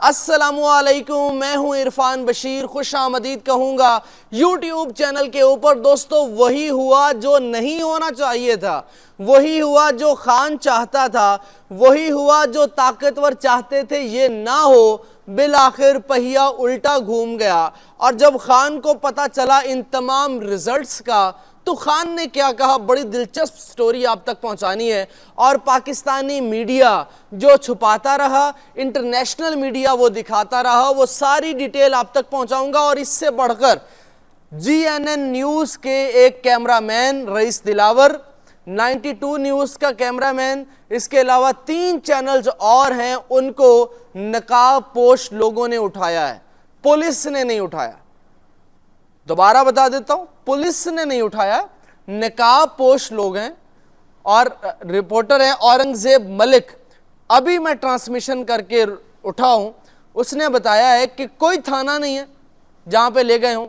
अस्सलामुअलैकुम, मैं हूं इरफान बशीर। खुश आमदीद कहूँगा यूट्यूब चैनल के ऊपर। दोस्तों, वही हुआ जो नहीं होना चाहिए था, वही हुआ जो खान चाहता था, वही हुआ जो ताकतवर चाहते थे ये ना हो। बिल आखिर पहिया उल्टा घूम गया। और जब खान को पता चला इन तमाम रिजल्ट्स का, तो खान ने क्या कहा, बड़ी दिलचस्प स्टोरी आप तक पहुंचानी है। और पाकिस्तानी मीडिया जो छुपाता रहा, इंटरनेशनल मीडिया वो दिखाता रहा, वो सारी डिटेल आप तक पहुंचाऊंगा। और इससे बढ़कर GNN न्यूज़ के एक कैमरामैन रईस दिलावर, 92 न्यूज़ का कैमरामैन, इसके अलावा 3 चैनल्स और हैं, उनको नकाब पोश लोगों ने उठाया है, पुलिस ने नहीं उठाया। दोबारा बता देता हूं, पुलिस ने नहीं उठाया, नकाब पोश लोग हैं। और रिपोर्टर है औरंगजेब मलिक, अभी मैं ट्रांसमिशन करके उठा हूं, उसने बताया है कि कोई थाना नहीं है जहां पे ले गए हों,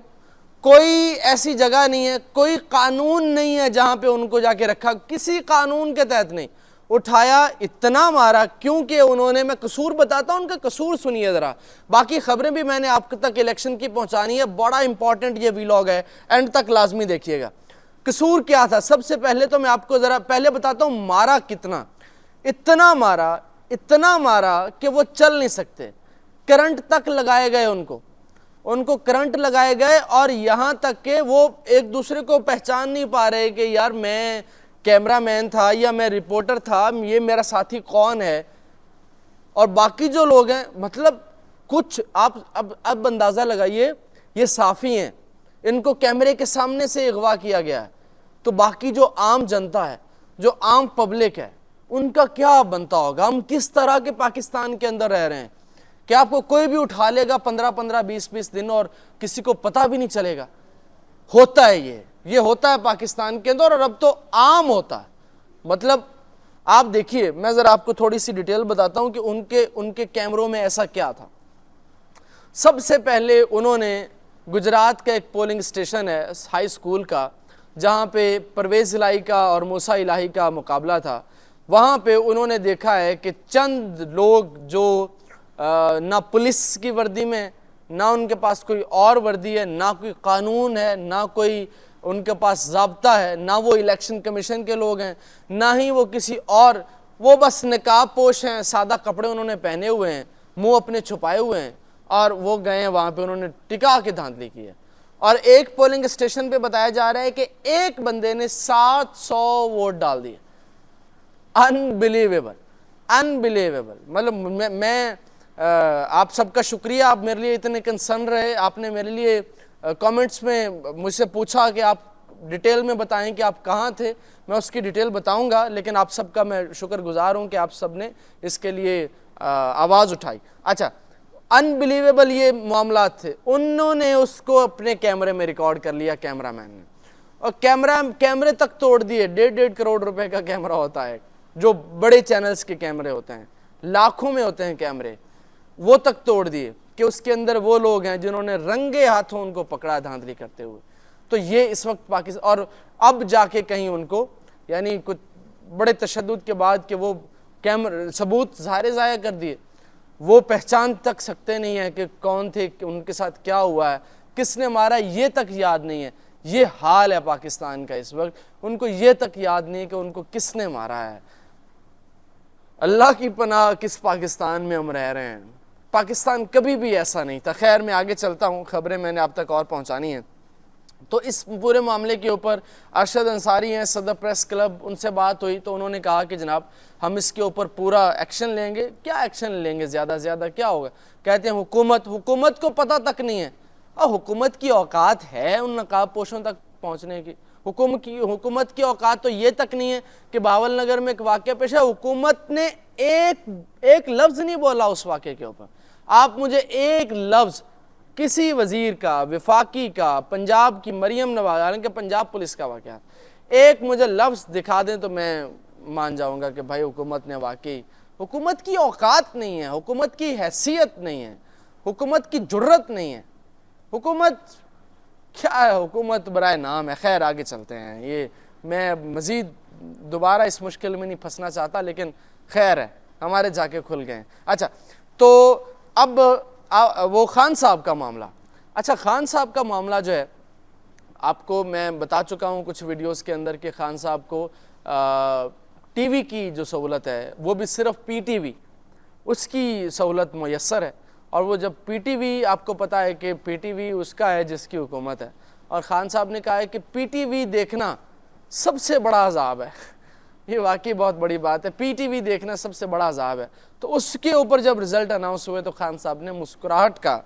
कोई ऐसी जगह नहीं है, कोई कानून नहीं है जहां पे उनको जाके रखा, किसी कानून के तहत नहीं उठाया। इतना मारा क्योंकि उन्होंने, मैं कसूर बताता हूं, उनका कसूर सुनिए जरा, बाकी खबरें भी मैंने आप तक इलेक्शन की पहुंचानी है। बड़ा इंपॉर्टेंट ये वीलॉग है, एंड तक लाजमी देखिएगा। कसूर क्या था, सबसे पहले तो मैं आपको जरा पहले बताता हूं मारा कितना। इतना मारा कि वो चल नहीं सकते, करंट तक लगाए गए उनको करंट लगाए गए। और यहां तक के वो एक दूसरे को पहचान नहीं पा रहे कि यार मैं कैमरामैन था या मैं रिपोर्टर था, ये मेरा साथी कौन है। और बाकी जो लोग हैं, मतलब कुछ आप अब अंदाजा लगाइए, ये साफी हैं, इनको कैमरे के सामने से अगवा किया गया है। तो बाकी जो आम जनता है, जो आम पब्लिक है, उनका क्या बनता होगा। हम किस तरह के पाकिस्तान के अंदर रह रहे हैं कि आपको कोई भी उठा लेगा 15-15, 20-20 दिन और किसी को पता भी नहीं चलेगा। होता है ये होता है पाकिस्तान के अंदर, और अब तो आम होता है। मतलब आप देखिए, मैं जरा आपको थोड़ी सी डिटेल बताता हूं कि उनके कैमरों में ऐसा क्या था। सबसे पहले उन्होंने गुजरात का एक पोलिंग स्टेशन है हाई स्कूल का, जहां पे परवेज इलाही का और मूसा इलाही का मुकाबला था, वहां पे उन्होंने देखा है कि चंद लोग जो ना पुलिस की वर्दी में, ना उनके पास कोई और वर्दी है, ना कोई कानून है, ना कोई उनके पास ज़ाब्ता है, ना वो इलेक्शन कमीशन के लोग हैं, ना ही वो किसी और, वो बस नकाब पोश हैं, सादा कपड़े उन्होंने पहने हुए हैं, मुंह अपने छुपाए हुए हैं, और वो गए हैं वहाँ पे, उन्होंने टिका के धांधली की है। और एक पोलिंग स्टेशन पे बताया जा रहा है कि एक बंदे ने 700 वोट डाल दिए। अनबिलीवेबल। मतलब मैं आप सबका शुक्रिया, आप मेरे लिए इतने कंसर्न रहे, आपने मेरे लिए कमेंट्स में मुझसे पूछा कि आप डिटेल में बताएं कि आप कहाँ थे। मैं उसकी डिटेल बताऊंगा, लेकिन आप सबका मैं शुक्रगुजार हूं कि आप सब ने इसके लिए आवाज़ उठाई। अच्छा, अनबिलीवेबल ये मामलात थे। उन्होंने उसको अपने कैमरे में रिकॉर्ड कर लिया, कैमरामैन ने, और कैमरे तक तोड़ दिए। 1.5 करोड़ रुपए का कैमरा होता है, जो बड़े चैनल्स के कैमरे होते हैं, लाखों में होते हैं कैमरे, वो तक तोड़ दिए कि उसके अंदर वो लोग हैं जिन्होंने रंगे हाथों उनको पकड़ा धांधली करते हुए। तो ये इस वक्त पाकिस्तान, और अब जाके कहीं उनको, यानी कुछ बड़े तशद्दुद के बाद कि वो कैमरा सबूत ज़ाया कर दिए, वो पहचान तक सकते नहीं है कि कौन थे, कि उनके साथ क्या हुआ है, किसने मारा, ये तक याद नहीं है। ये हाल है पाकिस्तान का इस वक्त, उनको ये तक याद नहीं है कि उनको किसने मारा है। अल्लाह की पनाह, किस पाकिस्तान में हम रह रहे हैं। पाकिस्तान कभी भी ऐसा नहीं था। खैर, मैं आगे चलता हूँ, खबरें मैंने आप तक और पहुँचानी हैं। तो इस पूरे मामले के ऊपर अरशद अंसारी हैं, सदर प्रेस क्लब, उनसे बात हुई तो उन्होंने कहा कि जनाब हम इसके ऊपर पूरा एक्शन लेंगे। क्या एक्शन लेंगे, ज़्यादा से ज़्यादा क्या होगा। कहते हैं हुकूमत को पता तक नहीं है। और हुकूमत की औकात है उन नकाब पोशों तक पहुँचने की। हुकूमत की औकात तो ये तक नहीं है कि बावल नगर में एक वाक़या पेश है, हुकूमत ने एक लफ्ज़ नहीं बोला उस वाक़े के ऊपर। आप मुझे एक लफ्ज़ किसी वजीर का, विफाकी का, पंजाब की मरियम नवाज, हालांकि पंजाब पुलिस का वाक़या, एक मुझे लफ्ज़ दिखा दें तो मैं मान जाऊंगा कि भाई हुकूमत ने वाकई, हुकूमत की औकात नहीं है, हुकूमत की हैसियत नहीं है, हुकूमत की जुर्रत नहीं है। हुकूमत क्या है, हुकूमत बराए नाम है। खैर, आगे चलते हैं। ये मैं मज़ीद दोबारा इस मुश्किल में नहीं फंसना चाहता, लेकिन खैर है, हमारे जाके खुल गए। अच्छा, तो अब वो खान साहब का मामला, अच्छा खान साहब का मामला जो है, आपको मैं बता चुका हूँ कुछ वीडियोस के अंदर कि खान साहब को टीवी की जो सहूलत है वो भी सिर्फ पीटीवी, उसकी सहूलत मुयस्सर है। और वो जब पीटीवी, आपको पता है कि पीटीवी उसका है जिसकी हुकूमत है, और ख़ान साहब ने कहा है कि पीटीवी देखना सबसे बड़ा अजाब है। ये वाकई बहुत बड़ी बात है, पीटीवी देखना सबसे बड़ा अजाब है। तो उसके ऊपर जब रिज़ल्ट अनाउंस हुए तो खान साहब ने मुस्कुराहट का,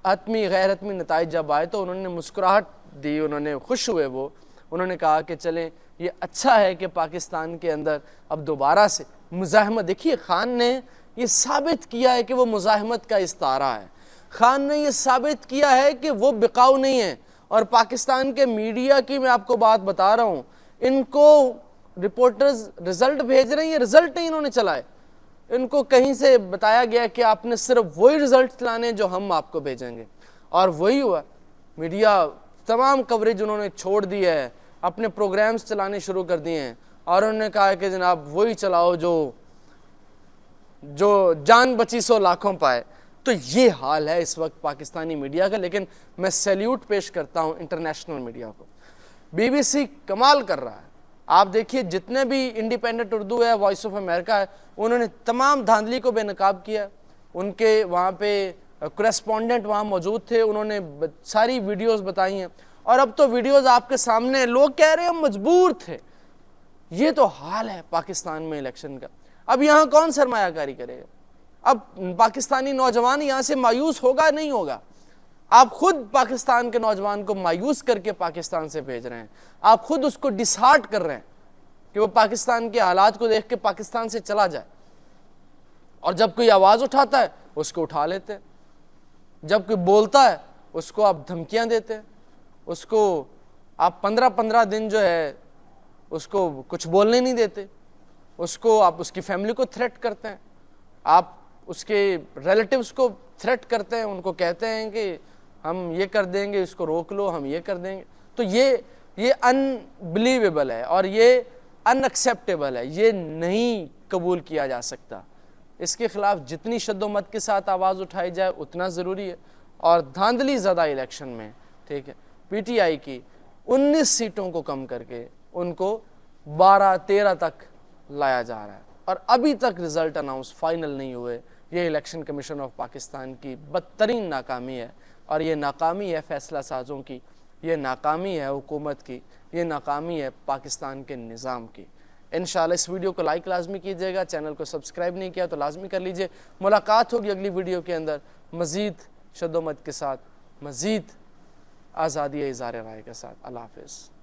हतमी गैर हतमी नताइज जब आए तो उन्होंने मुस्कुराहट दी, उन्होंने खुश हुए। वो उन्होंने कहा कि चलें ये अच्छा है कि पाकिस्तान के अंदर अब दोबारा से मुज़ाहमत, देखिए खान ने ये साबित किया है कि वो मुज़ाहमत का इस्तारा है। खान ने ये साबित किया है कि वो बिकाऊ नहीं है। और पाकिस्तान के मीडिया की मैं आपको बात बता रहा हूँ, इनको रिपोर्टर्स रिजल्ट भेज रहे हैं, ये रिजल्ट नहीं इन्होंने चलाए, इनको कहीं से बताया गया कि आपने सिर्फ वही रिजल्ट लाने जो हम आपको भेजेंगे, और वही हुआ। मीडिया तमाम कवरेज उन्होंने छोड़ दी है, अपने प्रोग्राम्स चलाने शुरू कर दिए हैं, और उन्होंने कहा कि जनाब वही चलाओ जो जान बची सो लाखों पाए। तो ये हाल है इस वक्त पाकिस्तानी मीडिया का। लेकिन मैं सैल्यूट पेश करता हूँ इंटरनेशनल मीडिया को, बीबीसी कमाल कर रहा है। आप देखिए जितने भी इंडिपेंडेंट उर्दू है, वॉइस ऑफ अमेरिका है, उन्होंने तमाम धांधली को बेनकाब किया। उनके वहाँ पे करेस्पॉन्डेंट वहाँ मौजूद थे, उन्होंने सारी वीडियोस बताई हैं, और अब तो वीडियोस आपके सामने, लोग कह रहे हैं हम मजबूर थे। ये तो हाल है पाकिस्तान में इलेक्शन का। अब यहाँ कौन सरमायाकारी करेगा? अब पाकिस्तानी नौजवान यहाँ से मायूस होगा नहीं होगा? आप खुद पाकिस्तान के नौजवान को मायूस करके पाकिस्तान से भेज रहे हैं, आप खुद उसको डिसहार्ट कर रहे हैं कि वो पाकिस्तान के हालात को देख के पाकिस्तान से चला जाए। और जब कोई आवाज़ उठाता है उसको उठा लेते हैं, जब कोई बोलता है उसको आप धमकियां देते हैं, उसको आप 15-15 दिन जो है उसको कुछ बोलने नहीं देते, उसको आप उसकी फैमिली को थ्रेट करते हैं, आप उसके रिलेटिव्स को थ्रेट करते हैं, उनको कहते हैं कि हम ये कर देंगे, इसको रोक लो, हम ये कर देंगे। तो ये अनबिलीवेबल है और ये अनएक्सेप्टेबल है, ये नहीं कबूल किया जा सकता। इसके ख़िलाफ़ जितनी शद्दोमत के साथ आवाज़ उठाई जाए उतना ज़रूरी है। और धांधली ज़्यादा इलेक्शन में, ठीक है, पीटीआई की 19 सीटों को कम करके उनको 12-13 तक लाया जा रहा है, और अभी तक रिज़ल्ट अनाउंस फाइनल नहीं हुए। ये इलेक्शन कमीशन ऑफ पाकिस्तान की बदतरीन नाकामी है, और ये नाकामी है फ़ैसला साज़ों की, ये नाकामी है हुकूमत की, ये नाकामी है पाकिस्तान के निज़ाम की। इंशाअल्लाह इस वीडियो को लाइक लाजमी कीजिएगा, चैनल को सब्सक्राइब नहीं किया तो लाजमी कर लीजिए। मुलाकात होगी अगली वीडियो के अंदर मज़ीद शद्दोमत के साथ, मज़ीद आज़ादी इज़हार राय के साथ। अल्लाह हाफ़िज़।